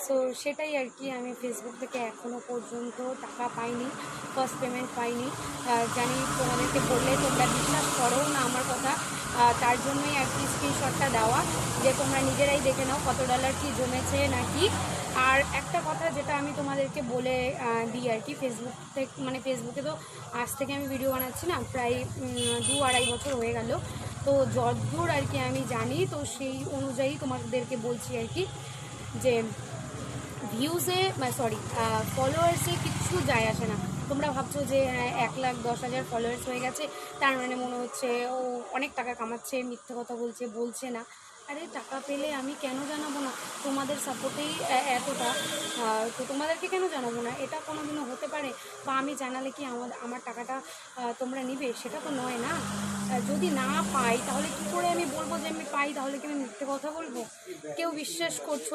So সেটাই আর কি, আমি ফেসবুক থেকে এখনও পর্যন্ত টাকা পাইনি, ফার্স্ট পেমেন্ট পাইনি। জানি তোমাদেরকে বললে তোমরা বিশ্বাস করো না আমার কথা, তার জন্যই আর কি স্ক্রিনশটটা দেওয়া, যে তোমরা নিজেরাই দেখে নাও কত ডলার কি জমেছে নাকি। আর একটা কথা যেটা আমি তোমাদেরকে বলে দিই আর কি, ফেসবুক থেকে মানে ফেসবুকে তো আজ থেকে আমি ভিডিও বানাচ্ছি না, প্রায় 2-2.5 বছর হয়ে গেল। তো যতদূর আর কি আমি জানি, তো সেই অনুযায়ী তোমাদেরকে বলছি আর কি, যে ভিউজে সরি ফলোয়ার্সে কিচ্ছু যায় আসে না। তোমরা ভাবছো যে 1,10,000 ফলোয়ার্স হয়ে গেছে, তার মানে মনে হচ্ছে ও অনেক টাকা কামাচ্ছে, মিথ্যে কথা বলছে না। আরে টাকা পেলে আমি কেন জানাবো না? তোমাদের সাপোর্টেই এতটা, তো তোমাদেরকে কেন জানাবো না? এটা কোনোদিনও হতে পারে? বা আমি জানালে কি আমার টাকাটা তোমরা নিবে? সেটা তো নয় না। যদি না পাই তাহলে কী করে আমি বলবো যে আমি পাই? তাহলে কি আমি মিথ্যে কথা বলবো? কেউ বিশ্বাস করছো